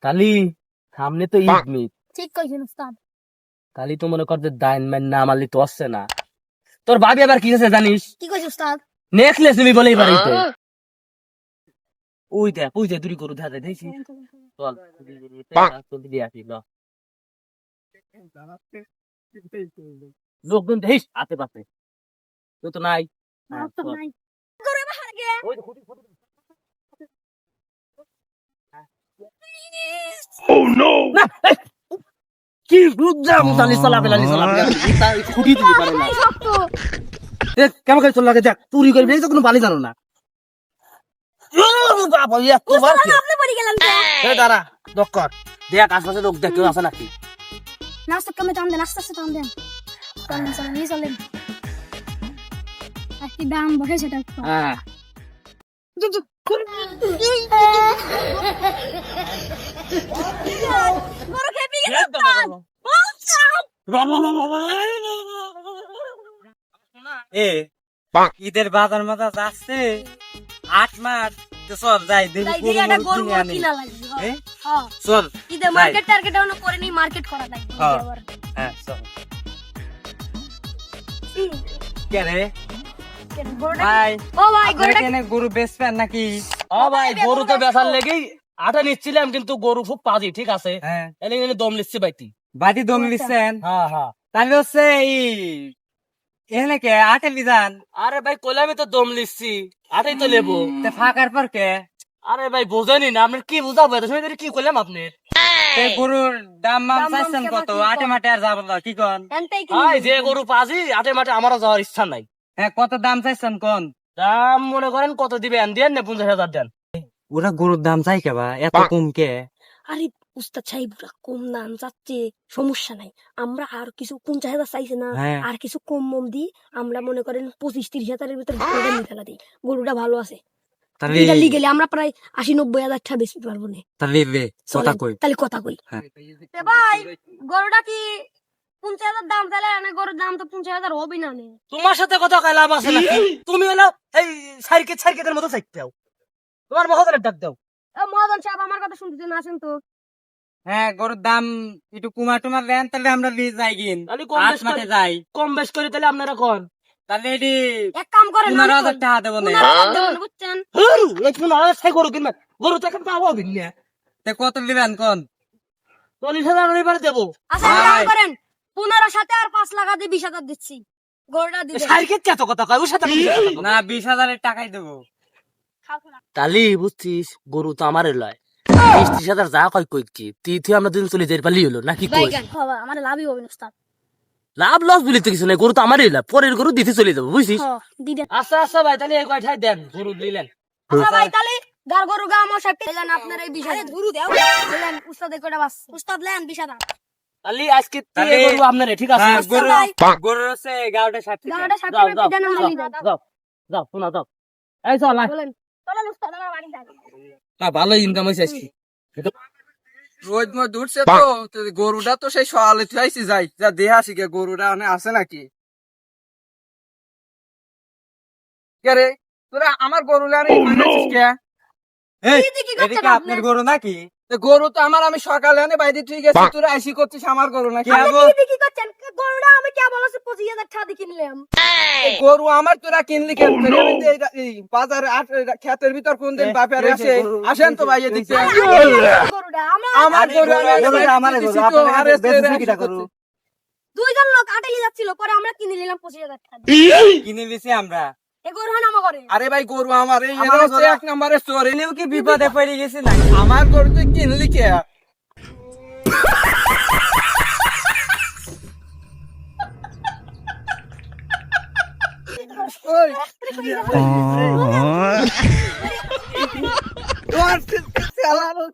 তালি সামনে তো ঈদ মিট, ঠিক কইছেন উস্তাদ। তালি তো মনে কর যে দাইন ম্যান না মারলি তো আসছে না। তোর ভাবি আবার কি আছে জানিস? কি কইছ উস্তাদ? নেকলেস তুমি বলেই পারিতে। ওই দেখ তুই গরু দেখা যায় দেখছিস? চল চল দিয়ে আসি ল। লোকজন দেখিস হাতে পাতে, তুই তো নাই। হ্যাঁ, তো চল। নাই। গরু বাহার গে। ওই তো খুঁটি। না, এই, কি বুঝা মুসালি সালাবেলালি খুঁটি তুলি পারে না। শক্ত। দেখ কেমন করে চল লাগে, দেখ চুরি করবি এই তো কোনো বালি জানো না। বাবা এতবার কি? আপনি পড়ে গেলেন কে? এই দাঁড়া দক্কর দেখ আশপাশে লোক দেখ কেউ আছে নাকি। নাস্তা কমে টান দেন, আস্তে টান দেন। চলেন নিয়ে চলেন। একটি দাম বসে সেটা একটু। হ্যাঁ গরু খেপে গেছে উস্তাদ। এ ঈদের বাজার মাথা যাচ্ছে 8 মাস তো চল যাই দেখি তাই গরু দিকে একটা মরু গরু কিনে আনি। কিনা লাগবে। এ? হ্যাঁ। চল ঈদে মার্কেট টার্গেট অন্য করে নি, মার্কেট করা লাগবে হ্যাঁ। আবার। হ্যাঁ চল কে রে গরুটা ভাই ও ভাই আপনারা গরুটা কেনে গরু বেচবেন নাকি? ও ভাই গরু তো বেচার লেগেই আটা নিচ্ছিলাম কিন্তু গরু খুব পাজি ঠিক আছে হ্যাঁ এনে দম লিচ্ছি বাইতি। বাড়ি দম লিছেন হ্যাঁ হ্যাঁ তাহলে হচ্ছে এই এখানে কে আটে লিজান আরে ভাই কইলামই তো দম লিচ্ছি আটাই তো লেবো। তে ফাঁকার পর কে আরে ভাই বোঝেনি না আপনি কি বুঝাবো এত সময় ধরে কি করলাম আপনি? তে গরুর দাম মাম দাম মাম চাইছেন কেবা কত কি আটে কন? মাঠে আর যাবো না কি কন? এনতেই কি ভাই যে গরু পাজি আটে মাঠে আমারও যাওয়ার ইচ্ছা নাই। হ্যাঁ কত দাম চাইছেন কোন? দাম মনে করেন কত দিবেন দেন না 50,000 দেন। ওরা গরুর দাম চাই কেবা এত কম কে? আরে উস্তাদ সাহেবরা কম দাম চাচ্ছে, সমস্যা নাই। আমরা আর কিছু 50,000 চাইছে না, হ্যাঁ। আর কিছু কম দি আমরা মনে করেন 25-30,000 ভিতরে গরুটা নিয়ে ফেলা দিই। গরুটা ভালো আছে, তাহলে এটা লিগেলে আমরা প্রায় 80-90,000 টাকা বেশি পারবো না। তাহলে রে কথা চলেন, কই তাহলে কথা কই। হ্যাঁ। ভাই গরুটা কি 50,000 দাম তাহলে গরুর দাম তো 50,000 হবে না নে। তোমার সাথে কথা কয় লাভ আছে নাকি? তুমি হলো এই সাইকেলের মতো সাইকেল দাও, তোমার মহোদরের ডাক দাও। মহাজন সাহেব আমার কথা শুনতেছেন, আসেন তো। হ্যাঁ গরুর দাম একটু কুমার টুমার দেন তাহলে আমরা নিয়ে যাই গিন তাহলে কম আট বেশ মাঠে করে- যাই কম বেশ করে তাহলে আপনারা কোন তাহলে এটি এক কাম করেন, 15,000 টাকা দেবো না 15,000 দেবেন, বুঝছেন? গরু কিনবেন, গরু তো এখন পাবো না। তে কত দিবেন কোন? 40,000 এবারে দেবো। আচ্ছা এক কাম ভাই। করেন, 15 সাথে আর 5 লাখ দিয়ে 20,000 দিচ্ছি। গরুটা দিবেন। সাইকেল এত কথা কয় ওর সাথে না 20,000 টাকাই দেবো। তালি বুঝছিস গরু তো আমারই লয় 20-30,000 যা কয় কই কি তুই আমরা দুজন চলে যাই পারলি হলো নাকি কই? বাইগান বাবা আমার লাভই হবে না উস্তাদ। লাভ লস বলি তো কিছু নাই, গরু তো আমারই লাভ, পরের গরু দিতে চলে যাবো বুঝছিস। হ্যাঁ দিবেন। আচ্ছা ভাই তাহলে এই কয়টাই দেন গরু দিলেন। আচ্ছা ভাই তাহলে গার গরু গা আমার সাহেব দিলেন আপনার এই 20,000 ধরু দাও দিলেন উস্তাদ কয়টা বাস উস্তাদ লেন 20,000 তাহলে আজকে তাহলে- এই গরু আপনারে ঠিক আছে। হ্যাঁ, গরু ভাই। গরুর হচ্ছে 11টা 60 গাড়িটা যাও, সাথে যাও, দেন আমরা যাও। নিয়ে যাই। যাও শোনা যাও এই চল আয়। বলেন চলেন উস্তাদ আমার বাড়ি যাই। না ভালো ইনকাম হয়েছে আজকে। রোজ মই দূরছে তো গরুটা তো সেই সকালে থুয়াইছি যাই যা দেহা শিখে গরুটা মানে আছে নাকি কে রে তোরা আমার গরু লারে আনিস কে এই দিদি কি করছেন এদিকে আপনার গরু নাকি? তো গরু তো আমার আমি সকালে আনে বাইরে তুই গেছি তোরা আইসি করছিস আমার গরু নাকি কে বল? দিদি কি করছেন গরুটা আমি কে বলছে 25,000 টাকা দিয়ে কিনলাম। এই গরু আমার তোরা কিনলি কেন তোরা কিন্তু এই বাজারে ক্ষেতের ভিতর কোন দিন বাপের আসে আসেন তো ভাই এদিকে গরুটা আমরা আমার গরু আমি গরুটা আমার গরু, আপনার কাছে বেচছি কিটা গরু? দুইজন লোক আটাইলে যাচ্ছিল পরে আমরা কিনে নিলাম 25,000 টাকা দিয়ে। কিনে দিছি আমরা। এই গরু হান আমার ঘরে আরে ভাই গরু আমার এই আমার হচ্ছে গরু- এক নম্বরে চোর এলেও কি বিপদে পড়ে গেছি নাকি? আমার গরু তুই কিনলি কে ওই তোমার চালানো